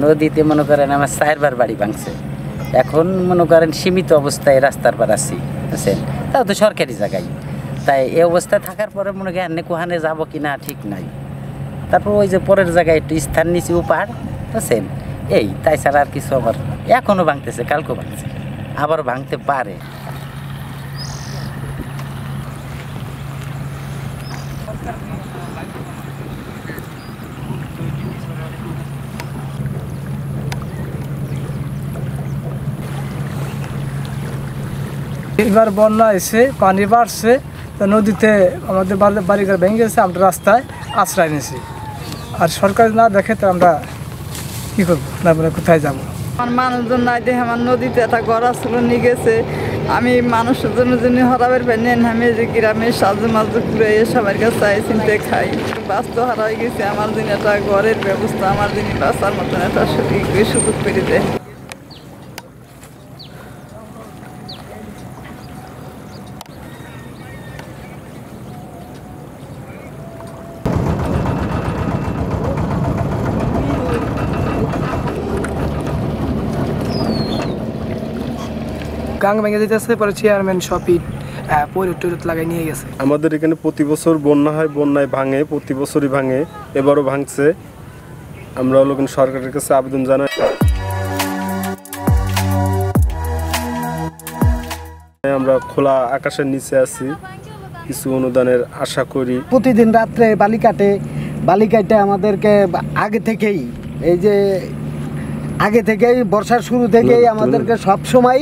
নদীতে মনে করেন আমার 4 বার বাড়ি ভাঙছে। এখন মনে করেন সীমিত অবস্থায় রাস্তার পার আছি, বুঝছেন, তাও তো সরকারি জায়গায়। তাই এই অবস্থায় থাকার পরে মনে করেন কোহানে যাবো কিনা ঠিক নাই। তারপর ওই যে পরের জায়গায় একটু স্থান নিচে উপার, বুঝছেন, এই তাই ছাড়া আর কিছু। আবার এখনও ভাঙতেছে, কালকেও ভাঙছে, আবার ভাঙতে পারে। এবার বন্যা এসে পানি বাড়ছে, তো নদীতে আমাদের বাড়িঘর ভেঙে গেছে, আমরা রাস্তায় আশ্রয় নিয়েছি। আর সরকার না দেখে তো আমরা কী করবো, না বলে কোথায় যাবো। আমার মানুষজন নাই দেখে আমার নদীতে একটা ঘর আসলো নিয়ে গেছে। আমি মানুষের জন্য হরাবের নেন, আমি যে গ্রামের সাজু মাজু ঘুরে সবার কাছে চাই চিনতে খাই। বাস্তু হারাই গেছে, আমার দিন একটা ঘরের ব্যবস্থা, আমার দিন বাঁচার মতন একটা সুযোগ করে দেয়। গাং ভেঙে যেতেছে, পরে চেয়ারম্যান সপিট টয়লেট লাগাই নিয়ে গেছে। আমাদের এখানে প্রতি বছর বন্যা হয়, বন্যায় ভাঙে, প্রতি বছরই ভাঙে, এবারও ভাঙছে। আমরা হলো কিন্তু সরকারের কাছে আবেদন জানাই, আমরা খোলা আকাশের নিচে আছি, কিছু অনুদানের আশা করি। প্রতিদিন রাত্রে বালি কাটে আমাদেরকে আগে থেকেই বর্ষার শুরু থেকেই আমাদেরকে সব সময়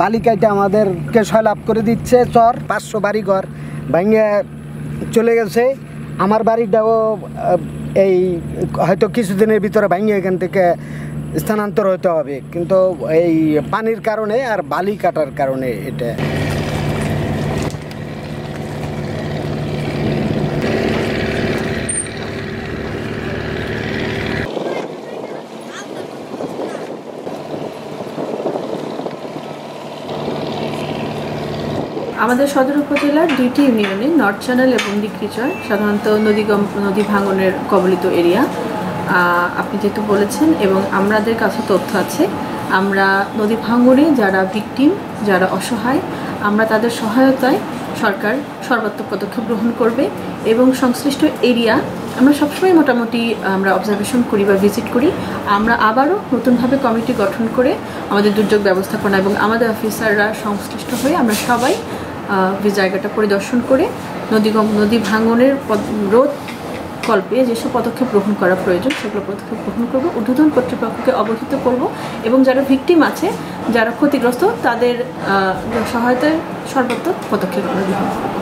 বালি কাটে আমাদেরকে সয়লাভ করে দিচ্ছে। 500 বাড়িঘর ভেঙে চলে গেছে। আমার বাড়িটাও এই হয়তো কিছুদিনের ভিতরে ভেঙে এখান থেকে স্থানান্তর হতে হবে, কিন্তু এই পানির কারণে আর বালি কাটার কারণে এটা। আমাদের সদর উপজেলার 2টি ইউনিয়নে নর্থ চ্যানেল এবং ডিক্রিচর সাধারণত নদী ভাঙনের কবলিত এরিয়া। আপনি যেহেতু বলেছেন এবং আমাদের কাছে তথ্য আছে, আমরা নদী ভাঙনে যারা ভিকটিম, যারা অসহায়, আমরা তাদের সহায়তায় সরকার সর্বাত্মক পদক্ষেপ গ্রহণ করবে এবং সংশ্লিষ্ট এরিয়া আমরা সবসময় মোটামুটি আমরা অবজারভেশন করি বা ভিজিট করি। আমরা আবারও নতুনভাবে কমিটি গঠন করে আমাদের দুর্যোগ ব্যবস্থাপনা এবং আমাদের অফিসাররা সংশ্লিষ্ট হয়ে আমরা সবাই জায়গাটা পরিদর্শন করে নদী ভাঙনের রোধ কল্পে যেসব পদক্ষেপ গ্রহণ করা প্রয়োজন সেগুলো পদক্ষেপ গ্রহণ করব, ঊর্ধ্বতন কর্তৃপক্ষকে অবহিত করব এবং যারা ভিকটিম আছে, যারা ক্ষতিগ্রস্ত, তাদের সহায়তায় সর্বাত্মক পদক্ষেপ গ্রহণ করব।